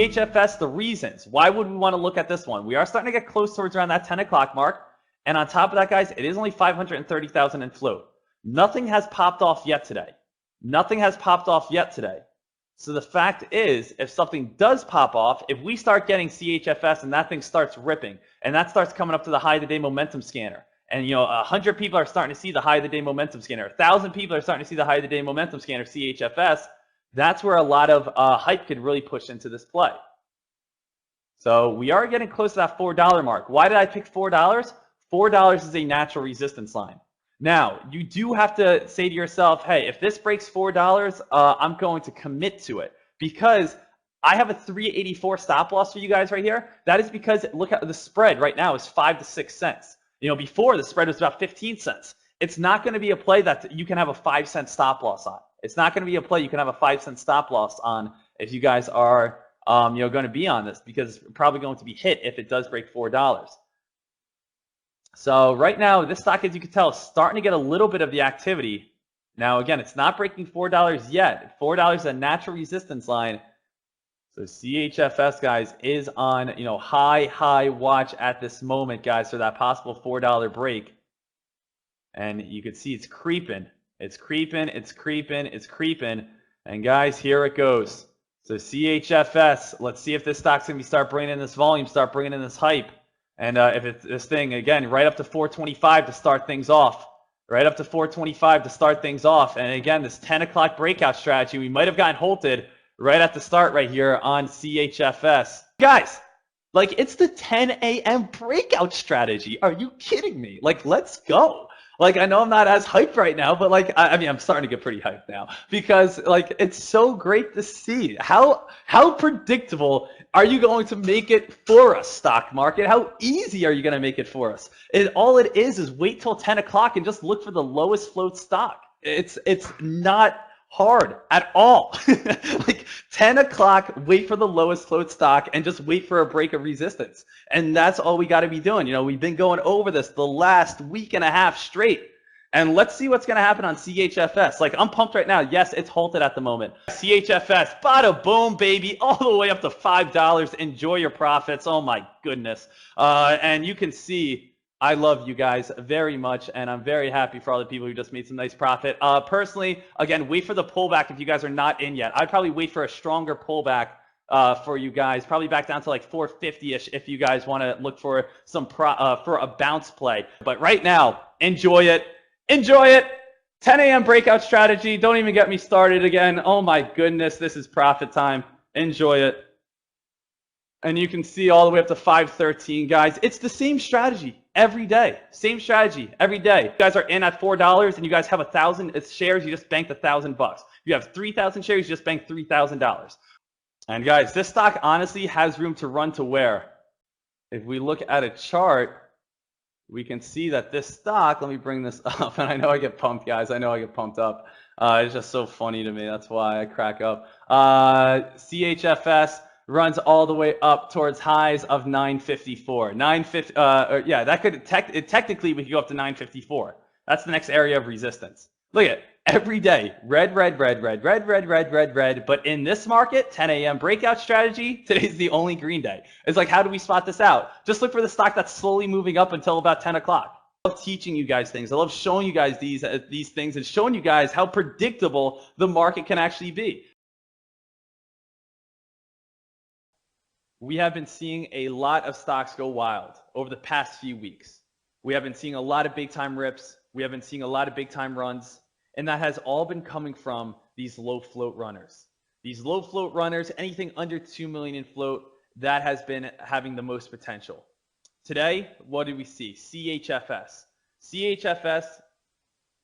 CHFS, the reasons. Why would we want to look at this one? We are starting to get close towards around that 10 o'clock mark. And on top of that, guys, it is only 530,000 in float. Nothing has popped off yet today. Nothing has popped off yet today. So the fact is, if something does pop off, if we start getting CHFS and that thing starts ripping, and that starts coming up to the high of the day momentum scanner, and 100 people are starting to see the high of the day momentum scanner, 1,000 people are starting to see the high of the day momentum scanner, CHFS, that's where a lot of hype could really push into this play. So we are getting close to that $4 mark. Why did I pick $4? $4 is a natural resistance line. Now, you do have to say to yourself, hey, if this breaks $4, I'm going to commit to it, because I have a 384 stop loss for you guys right here. That is because look at the spread right now is 5 to 6 cents. Before the spread was about 15 cents. It's not going to be a play that you can have a 5-cent stop loss on. It's not going to be a play you can have a 5-cent stop loss on if you guys are going to be on this, because it's probably going to be hit if it does break $4. So right now, this stock, as you can tell, is starting to get a little bit of the activity. Now, again, it's not breaking $4 yet. $4 is a natural resistance line. So CHFS, guys, is on high watch at this moment, guys, for that possible $4 break. And you can see it's creeping. It's creeping. It's creeping. It's creeping. And guys, here it goes. So CHFS, let's see if this stock's going to start bringing in this volume, start bringing in this hype. And if it's this thing, again, right up to 425 to start things off. Right up to 425 to start things off. And again, this 10 o'clock breakout strategy, we might have gotten halted right at the start right here on CHFS. Guys, it's the 10 a.m. breakout strategy. Are you kidding me? Let's go. I know I'm not as hyped right now, but I mean, I'm starting to get pretty hyped now, because it's so great to see. How predictable are you going to make it for us, stock market? How easy are you going to make it for us? All it is wait till 10 o'clock and just look for the lowest float stock. It's not hard at all. 10 o'clock, wait for the lowest float stock and just wait for a break of resistance. And that's all we got to be doing. We've been going over this the last week and a half straight. And let's see what's going to happen on CHFS. I'm pumped right now. Yes, it's halted at the moment. CHFS, bada boom, baby, all the way up to $5. Enjoy your profits. Oh my goodness. And you can see, I love you guys very much, and I'm very happy for all the people who just made some nice profit. Personally, again, wait for the pullback if you guys are not in yet. I'd probably wait for a stronger pullback for you guys, probably back down to 450-ish if you guys want to look for some for a bounce play. But right now, enjoy it. Enjoy it. 10 a.m. breakout strategy. Don't even get me started again. Oh my goodness, this is profit time. Enjoy it. And you can see all the way up to 513, guys. It's the same strategy every day. Same strategy every day. You guys are in at $4 and you guys have 1,000 shares, you just banked $1,000. You have 3,000 shares, you just banked $3,000. And guys, this stock honestly has room to run to where? If we look at a chart, we can see that this stock, let me bring this up, and I know I get pumped, guys. I know I get pumped up. It's just so funny to me. That's why I crack up. CHFS runs all the way up towards highs of 954. Yeah, that could technically we could go up to 954. That's the next area of resistance. Look at it. Every day, red, red, red, red, red, red, red, red, red. But in this market, 10 a.m. breakout strategy, today's the only green day. It's how do we spot this out? Just look for the stock that's slowly moving up until about 10 o'clock. I love teaching you guys things. I love showing you guys these things and showing you guys how predictable the market can actually be. We have been seeing a lot of stocks go wild over the past few weeks. We have been seeing a lot of big time rips. We have been seeing a lot of big time runs. And that has all been coming from these low float runners. These low float runners, anything under 2 million in float, that has been having the most potential. Today, what do we see? CHFS. CHFS,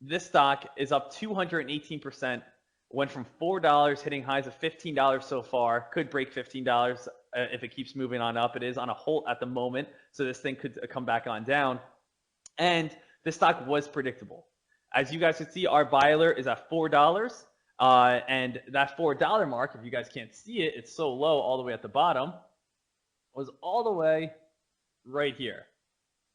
this stock is up 218%. Went from $4, hitting highs of $15 so far. Could break $15 if it keeps moving on up. It is on a halt at the moment, so this thing could come back on down. And this stock was predictable. As you guys can see, our buy alert is at $4. And that $4 mark, if you guys can't see it, it's so low all the way at the bottom, was all the way right here.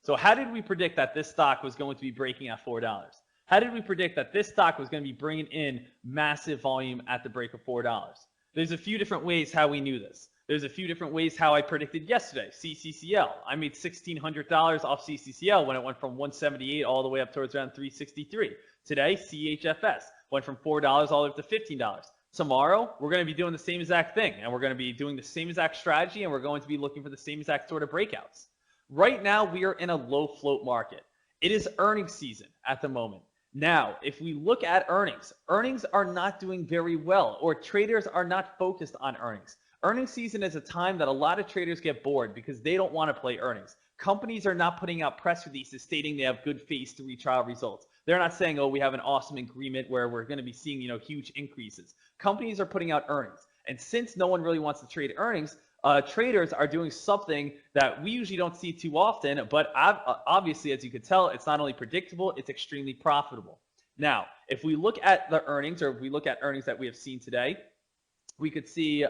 So how did we predict that this stock was going to be breaking at $4? How did we predict that this stock was going to be bringing in massive volume at the break of $4? There's a few different ways how we knew this. There's a few different ways how I predicted yesterday. CCCL. I made $1,600 off CCCL when it went from 178 all the way up towards around 363. Today, CHFS went from $4 all the way up to $15. Tomorrow, we're going to be doing the same exact thing, and we're going to be doing the same exact strategy, and we're going to be looking for the same exact sort of breakouts. Right now, we are in a low float market. It is earnings season at the moment. Now, if we look at earnings, earnings are not doing very well, or traders are not focused on earnings. Earnings season is a time that a lot of traders get bored because they don't want to play earnings. Companies are not putting out press releases stating they have good phase 3 trial results. They're not saying, oh, we have an awesome agreement where we're going to be seeing, huge increases. Companies are putting out earnings. And since no one really wants to trade earnings, traders are doing something that we usually don't see too often, but obviously, as you can tell, it's not only predictable, it's extremely profitable. Now, if we look at the earnings, or if we look at earnings that we have seen today, we could see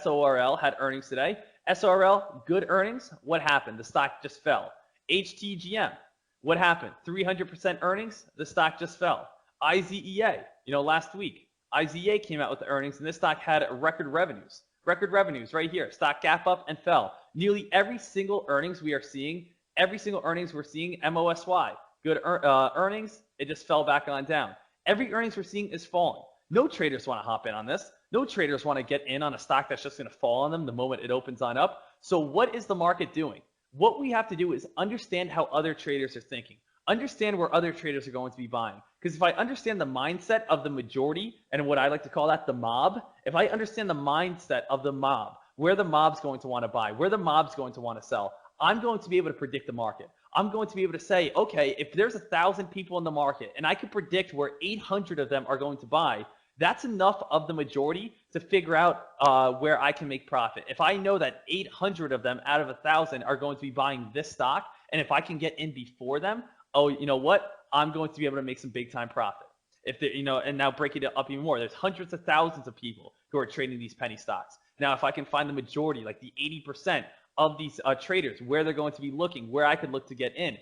SORL had earnings today. SORL, good earnings. What happened? The stock just fell. HTGM, what happened? 300% earnings. The stock just fell. IZEA, last week, IZEA came out with the earnings, and this stock had record revenues. Record revenues right here. Stock gap up and fell. Nearly every single earnings we are seeing, MOSY, good earnings, it just fell back on down. Every earnings we're seeing is falling. No traders want to hop in on this. No traders want to get in on a stock that's just going to fall on them the moment it opens on up. So what is the market doing? What we have to do is understand how other traders are thinking. Understand where other traders are going to be buying. Because if I understand the mindset of the majority, and what I like to call that the mob, if I understand the mindset of the mob, where the mob's going to want to buy, where the mob's going to want to sell, I'm going to be able to predict the market. I'm going to be able to say, okay, if there's 1,000 people in the market and I can predict where 800 of them are going to buy, that's enough of the majority to figure out where I can make profit. If I know that 800 of them out of 1,000 are going to be buying this stock, and if I can get in before them, oh, you know what? I'm going to be able to make some big time profit. If they, and now break it up even more. There's hundreds of thousands of people who are trading these penny stocks. Now, if I can find the majority, like the 80% of these traders, where they're going to be looking, where I could look to get in,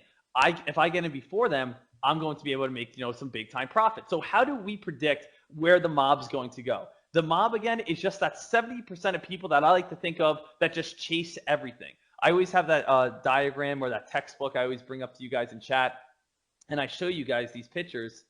if I get in before them, I'm going to be able to make some big time profit. So how do we predict where the mob's going to go? The mob, again, is just that 70% of people that I like to think of that just chase everything. I always have that diagram or that textbook I always bring up to you guys in chat, and I show you guys these pictures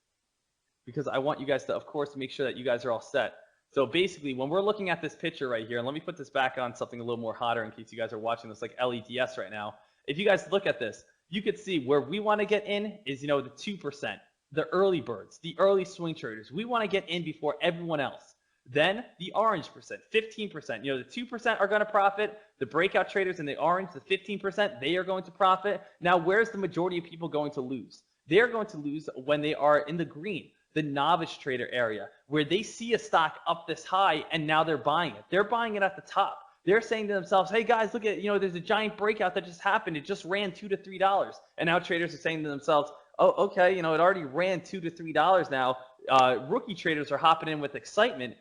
because I want you guys to, of course, make sure that you guys are all set. So basically, when we're looking at this picture right here, and let me put this back on something a little more hotter in case you guys are watching this like LEDS right now. If you guys look at this, you could see where we want to get in is, the 2%, the early birds, the early swing traders. We want to get in before everyone else. Then the orange percent, 15%. The 2% are going to profit. The breakout traders in the orange, the 15%, they are going to profit. Now, where's the majority of people going to lose? They are going to lose when they are in the green, the novice trader area, where they see a stock up this high and now they're buying it. They're buying it at the top. They're saying to themselves, hey guys, look at, there's a giant breakout that just happened. It just ran $2 to $3. And now traders are saying to themselves, oh, okay, it already ran $2 to $3 now. Rookie traders are hopping in with excitement.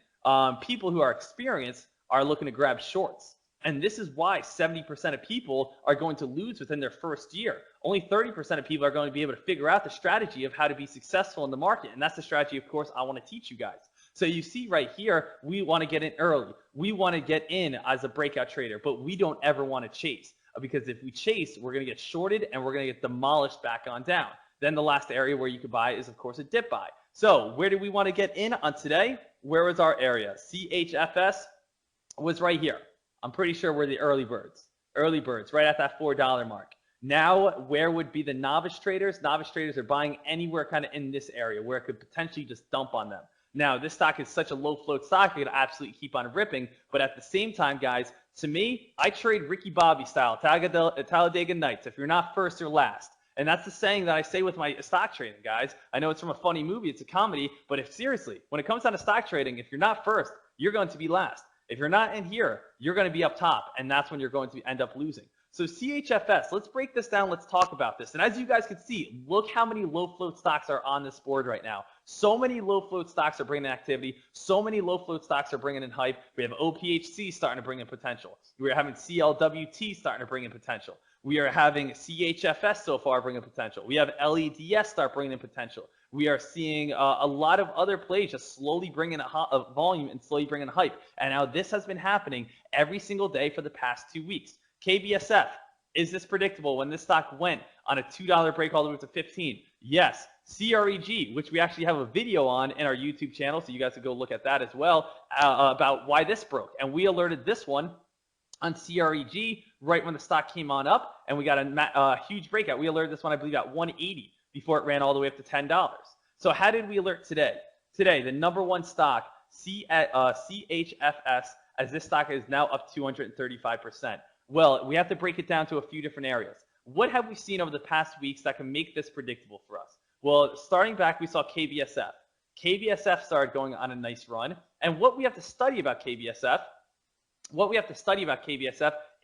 People who are experienced are looking to grab shorts. And this is why 70% of people are going to lose within their first year. Only 30% of people are going to be able to figure out the strategy of how to be successful in the market. And that's the strategy, of course, I want to teach you guys. So you see right here, we want to get in early. We want to get in as a breakout trader, but we don't ever want to chase. Because if we chase, we're going to get shorted and we're going to get demolished back on down. Then the last area where you could buy is, of course, a dip buy. So where do we want to get in on today? Where was our area? CHFS was right here. I'm pretty sure we're the early birds. Early birds, right at that $4 mark. Now, where would be the novice traders? Novice traders are buying anywhere kind of in this area where it could potentially just dump on them. Now, this stock is such a low float stock, it could absolutely keep on ripping. But at the same time, guys, to me, I trade Ricky Bobby style, Talladega Nights. If you're not first, you're last. And that's the saying that I say with my stock trading, guys. I know it's from a funny movie, it's a comedy, but if seriously, when it comes down to stock trading, if you're not first, you're going to be last. If you're not in here, you're going to be up top, and that's when you're going to end up losing. So CHFS, let's break this down. Let's talk about this. And as you guys can see, look how many low float stocks are on this board right now. So many low float stocks are bringing in activity. So many low float stocks are bringing in hype. We have OPHC starting to bring in potential. We're having CLWT starting to bring in potential. We are having CHFS so far bring in potential. We have LEDS start bringing in potential. We are seeing a lot of other plays just slowly bringing a volume and slowly bringing hype. And now this has been happening every single day for the past 2 weeks. KBSF, is this predictable when this stock went on a $2 break all the way to 15? Yes. CREG, which we actually have a video on in our YouTube channel, so you guys can go look at that as well, about why this broke. And we alerted this one on CREG right when the stock came on up, and we got a huge breakout. We alerted this one, I believe, at 180 before it ran all the way up to $10. So how did we alert today? Today, the number one stock, CHFS, as this stock is now up 235%. Well, we have to break it down to a few different areas. What have we seen over the past weeks that can make this predictable for us? Well, starting back, we saw KBSF. KBSF started going on a nice run. And what we have to study about KBSF,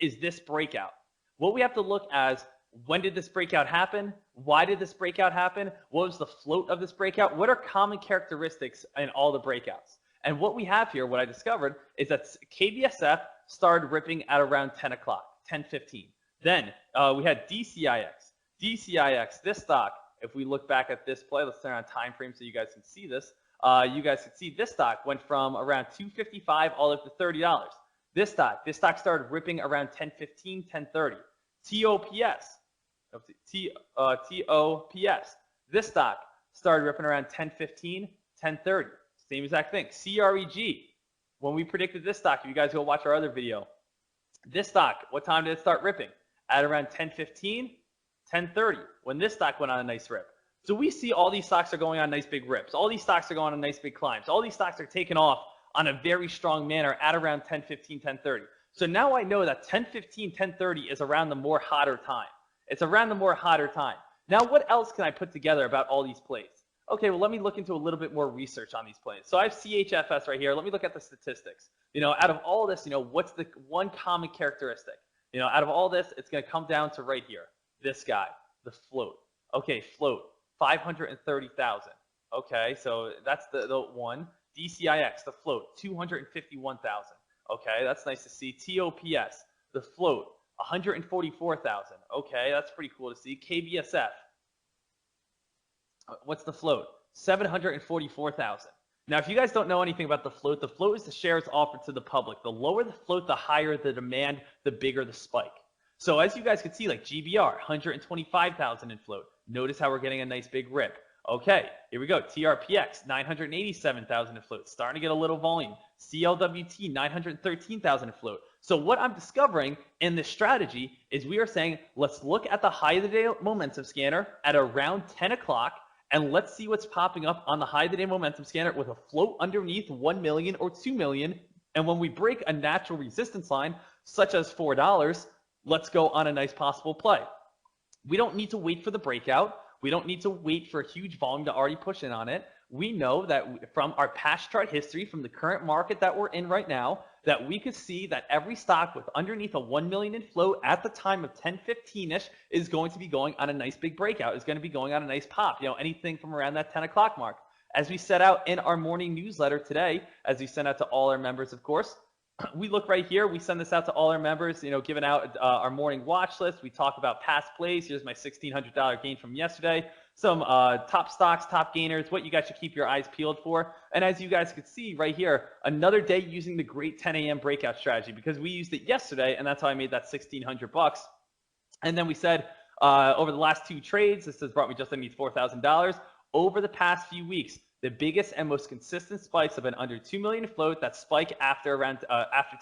is this breakout. What we have to look as, when did this breakout happen? Why did this breakout happen? What was the float of this breakout? What are common characteristics in all the breakouts? And what we have here, what I discovered, is that KBSF started ripping at around 10 o'clock, 10:15. Then we had DCIX. DCIX, this stock, if we look back at this play, let's turn on time frame so you guys can see this. You guys can see this stock went from around $2.55 all up to $30. This stock started ripping around 10:15, 10:30. TOPS, this stock started ripping around 10:15, 10:30. Same exact thing. CREG, when we predicted this stock, if you guys go watch our other video, this stock, what time did it start ripping? At around 10:15, 10:30, when this stock went on a nice rip. So we see all these stocks are going on nice big rips. All these stocks are going on nice big climbs. All these stocks are taking off on a very strong manner at around 10:15, 10:30. So now I know that 10:15, 10:30 is around the more hotter time. It's around the more hotter time. Now, what else can I put together about all these plays? Okay, well, let me look into a little bit more research on these plays. So I have CHFS right here. Let me look at the statistics. Out of all this, what's the one common characteristic? Out of all this, it's going to come down to right here. This guy, the float. Okay, float, 530,000. Okay, so that's the one. DCIX, the float, 251,000. Okay, that's nice to see. TOPS, the float, 144,000. Okay, that's pretty cool to see. KBSF, what's the float? 744,000. Now, if you guys don't know anything about the float is the shares offered to the public. The lower the float, the higher the demand, the bigger the spike. So as you guys can see, like GBR, 125,000 in float. Notice how we're getting a nice big rip. Okay, here we go. TRPX, 987,000 in float. Starting to get a little volume. CLWT, 913,000 in float. So what I'm discovering in this strategy is we are saying, let's look at the high of the day momentum scanner at around 10 o'clock, and let's see what's popping up on the high of the day momentum scanner with a float underneath 1 million or 2 million. And when we break a natural resistance line, such as $4, let's go on a nice possible play. We don't need to wait for the breakout. We don't need to wait for a huge volume to already push in on it. We know that from our past chart history, from the current market that we're in right now, that we could see that every stock with underneath a 1 million in float at the time of 10:15-ish is going to be going on a nice big breakout, is going to be going on a nice pop, anything from around that 10 o'clock mark. As we set out in our morning newsletter today, as we sent out to all our members, of course, we look right here. We send this out to all our members, giving out our morning watch list. We talk about past plays. Here's my $1,600 gain from yesterday. Some top stocks, top gainers, what you guys should keep your eyes peeled for. And as you guys could see right here, another day using the great 10 a.m. breakout strategy, because we used it yesterday, and that's how I made that $1,600. And then we said over the last 2 trades, this has brought me just underneath $4,000. Over the past few weeks, the biggest and most consistent spikes have been under 2 million float that spike after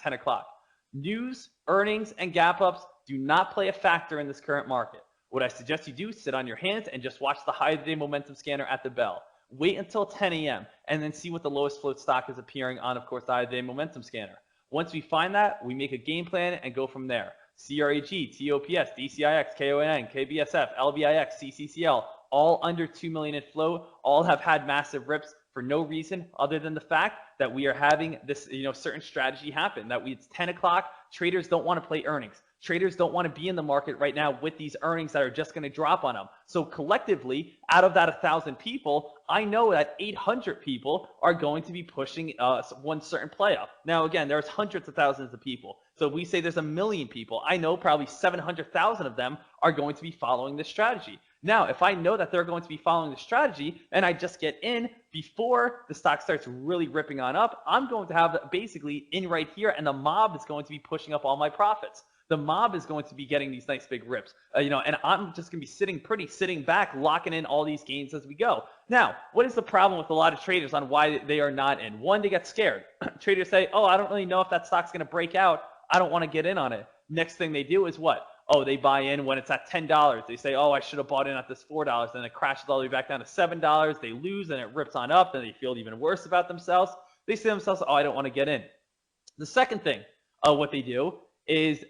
10 o'clock. News, earnings, and gap ups do not play a factor in this current market. What I suggest you do, sit on your hands and just watch the high of the day momentum scanner at the bell. Wait until 10 a.m. and then see what the lowest float stock is appearing on, of course, the high of the day momentum scanner. Once we find that, we make a game plan and go from there. CREG, TOPS, DCIX, KONN, KBSF, LVIX, CCCL, all under 2 million in float, all have had massive rips for no reason other than the fact that we are having this certain strategy happen, that it's 10 o'clock, traders don't want to play earnings. Traders don't want to be in the market right now with these earnings that are just going to drop on them. So collectively, out of that 1,000 people, I know that 800 people are going to be pushing one certain play up. Now, again, there's hundreds of thousands of people. So if we say there's 1 million people, I know probably 700,000 of them are going to be following this strategy. Now, if I know that they're going to be following the strategy and I just get in before the stock starts really ripping on up, I'm going to have basically in right here, and the mob is going to be pushing up all my profits. The mob is going to be getting these nice big rips, and I'm just going to be sitting back, locking in all these gains as we go. Now, what is the problem with a lot of traders on why they are not in? One, they get scared. Traders say, oh, I don't really know if that stock's going to break out. I don't want to get in on it. Next thing they do is what? Oh, they buy in when it's at $10. They say, oh, I should have bought in at this $4. Then it crashes all the way back down to $7. They lose, and it rips on up. Then they feel even worse about themselves. They say to themselves, oh, I don't want to get in. The second thing, what they do is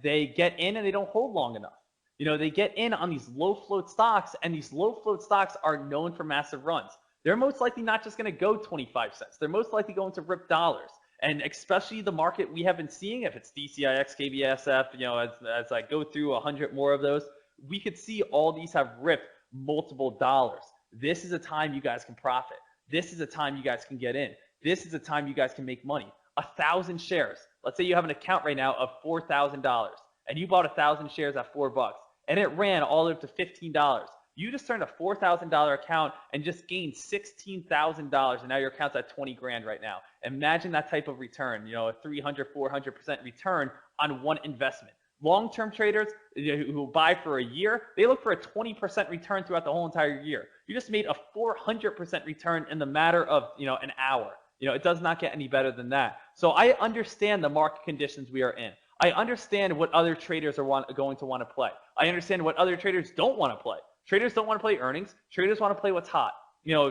they get in and they don't hold long enough. They get in on these low float stocks, and these low float stocks are known for massive runs. They're most likely not just going to go 25 cents. They're most likely going to rip dollars. And especially the market we have been seeing, if it's DCIX, KBSF, as I go through 100 more of those, we could see all these have ripped multiple dollars. This is a time you guys can profit. This is a time you guys can get in. This is a time you guys can make money. 1,000 shares. Let's say you have an account right now of $4,000, and you bought 1,000 shares at $4, and it ran all the way up to $15. You just turned a $4,000 account and just gained $16,000, and now your account's at 20 grand right now. Imagine that type of return, a 300, 400% return on one investment. Long-term traders who buy for a year, they look for a 20% return throughout the whole entire year. You just made a 400% return in the matter of, an hour. It does not get any better than that. So I understand the market conditions we are in. I understand what other traders are going to want to play. I understand what other traders don't want to play. Traders don't want to play earnings. Traders want to play what's hot.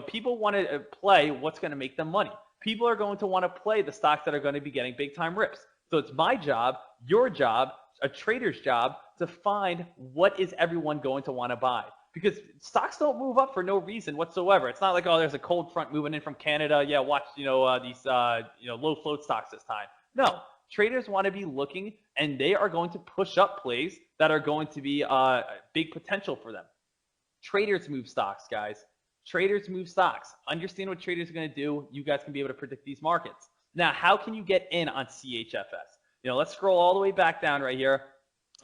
People want to play what's going to make them money. People are going to want to play the stocks that are going to be getting big time rips. So it's my job, your job, a trader's job to find what is everyone going to want to buy. Because stocks don't move up for no reason whatsoever. It's not like, oh, there's a cold front moving in from Canada. Yeah, watch, these low float stocks this time. No, traders want to be looking, and they are going to push up plays that are going to be big potential for them. Traders move stocks, guys. Traders move stocks. Understand what traders are going to do. You guys can be able to predict these markets. Now, how can you get in on CHFS? Let's scroll all the way back down right here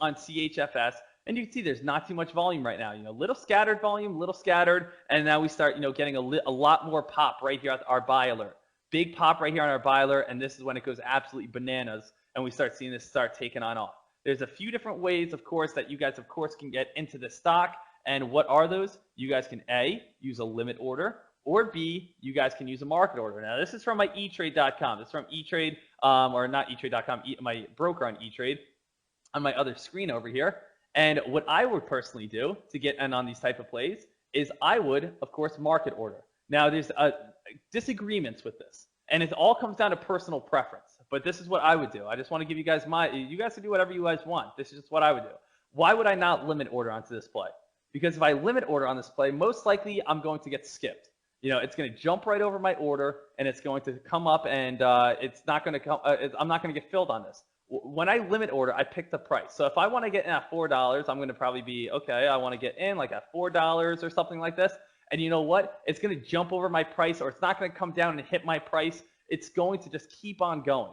on CHFS. And you can see there's not too much volume right now. Little scattered volume, little scattered. And now we start, getting a lot more pop right here at our buy alert. Big pop right here on our buy alert. And this is when it goes absolutely bananas. And we start seeing this start taking on off. There's a few different ways, of course, that you guys, of course, can get into the stock. And what are those? You guys can A, use a limit order, or B, you guys can use a market order. Now, this is from my eTrade.com. This is from eTrade, or not eTrade.com, my broker on eTrade on my other screen over here. And what I would personally do to get in on these type of plays is I would, of course, market order. Now, there's disagreements with this, and it all comes down to personal preference. But this is what I would do. I just want to give you guys you guys can do whatever you guys want. This is just what I would do. Why would I not limit order onto this play? Because if I limit order on this play, most likely I'm going to get skipped. It's going to jump right over my order, and it's going to come up, and it's not going to come. I'm not going to get filled on this. When I limit order, I pick the price. So if I want to get in at $4, I'm going to probably be, okay, I want to get in like at $4 or something like this. And you know what? It's going to jump over my price, or it's not going to come down and hit my price. It's going to just keep on going.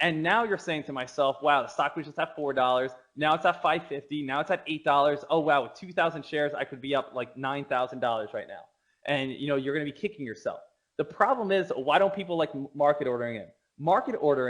And now you're saying to myself, wow, the stock was just at $4. Now it's at $5.50. Now it's at $8. Oh, wow, with 2,000 shares, I could be up like $9,000 right now. And, you're going to be kicking yourself. The problem is, why don't people like market ordering in? Market order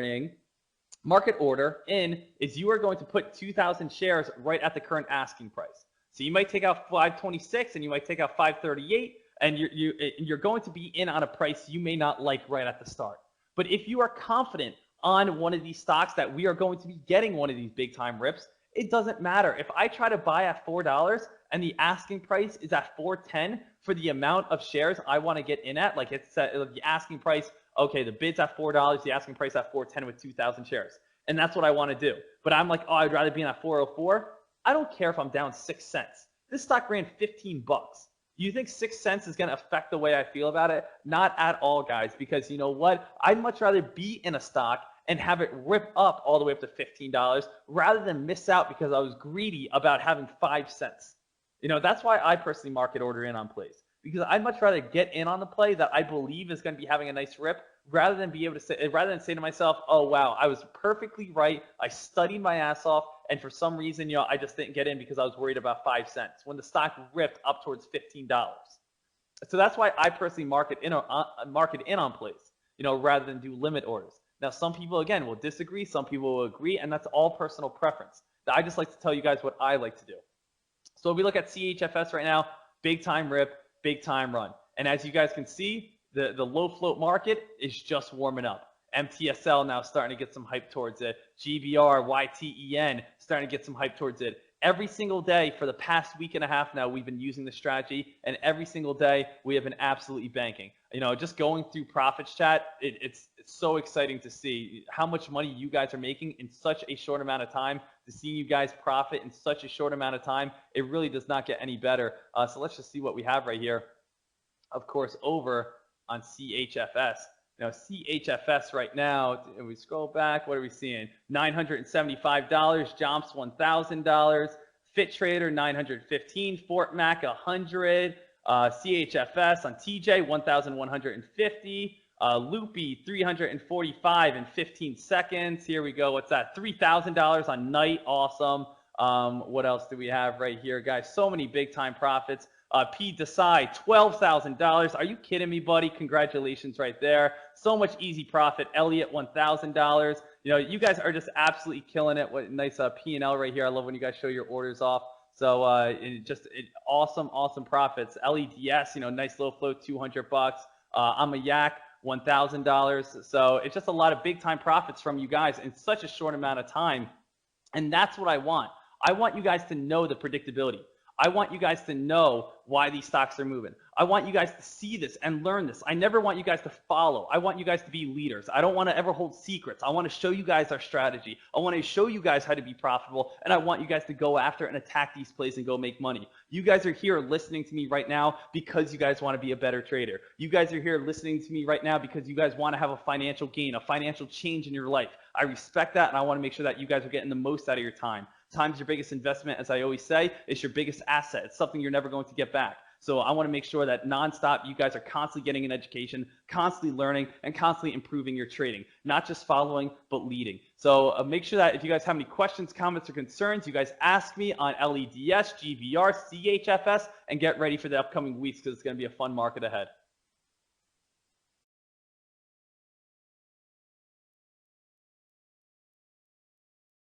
in is you are going to put 2,000 shares right at the current asking price. So you might take out 526 and you might take out 538, and you're going to be in on a price you may not like right at the start. But if you are confident on one of these stocks that we are going to be getting one of these big time rips, it doesn't matter. If I try to buy at $4 and the asking price is at $4.10 for the amount of shares I want to get in at, like it's the asking price, okay, the bid's at $4, the asking price at $4.10 with 2,000 shares. And that's what I want to do. But I'm like, oh, I'd rather be in at $4.04. I don't care if I'm down 6 cents. This stock ran 15 bucks. You think 6 cents is going to affect the way I feel about it? Not at all, guys, because you know what? I'd much rather be in a stock and have it rip up all the way up to $15 rather than miss out because I was greedy about having 5 cents. That's why I personally market order in on plays, because I'd much rather get in on the play that I believe is going to be having a nice rip rather than say to myself, oh wow, I was perfectly right, I studied my ass off, and for some reason, I just didn't get in because I was worried about 5 cents when the stock ripped up towards $15. So that's why I personally market in on plays, rather than do limit orders. Now, some people, again, will disagree, some people will agree, and that's all personal preference. I just like to tell you guys what I like to do. So if we look at CHFS right now, big time rip, big time run. And as you guys can see, the low float market is just warming up. MTSL now starting to get some hype towards it. GBR, YTEN starting to get some hype towards it. Every single day for the past week and a half now, we've been using the strategy, and every single day we have been absolutely banking. Just going through Profits Chat, it's so exciting to see how much money you guys are making in such a short amount of time. To see you guys profit in such a short amount of time, it really does not get any better. So let's just see what we have right here. Of course, over on CHFS. Now, CHFS right now, if we scroll back, what are we seeing? $975, Jomps $1,000, Fit Trader $915, Fort Mac $100, CHFS on TJ $1,150, Loopy $345 in 15 seconds. Here we go. What's that? $3,000 on Night. Awesome. What else do we have right here, guys? So many big time profits. P Decide $12,000. Are you kidding me, buddy? Congratulations right there. So much easy profit. Elliott $1,000. You guys are just absolutely killing it. What nice P&L right here. I love when you guys show your orders off. So awesome profits. LEDS, nice low flow, $200. I'm a Yak, $1,000. So it's just a lot of big time profits from you guys in such a short amount of time. And that's what I want. I want you guys to know the predictability. I want you guys to know why these stocks are moving. I want you guys to see this and learn this. I never want you guys to follow. I want you guys to be leaders. I don't want to ever hold secrets. I want to show you guys our strategy. I want to show you guys how to be profitable, and I want you guys to go after and attack these plays and go make money. You guys are here listening to me right now because you guys want to be a better trader. You guys are here listening to me right now because you guys want to have a financial gain, a financial change in your life. I respect that, and I want to make sure that you guys are getting the most out of your time. Time's your biggest investment, as I always say. It's your biggest asset. It's something you're never going to get back. So I want to make sure that nonstop you guys are constantly getting an education, constantly learning, and constantly improving your trading. Not just following, but leading. So make sure that if you guys have any questions, comments, or concerns, you guys ask me on LEDS, GBR, CHFS, and get ready for the upcoming weeks because it's going to be a fun market ahead.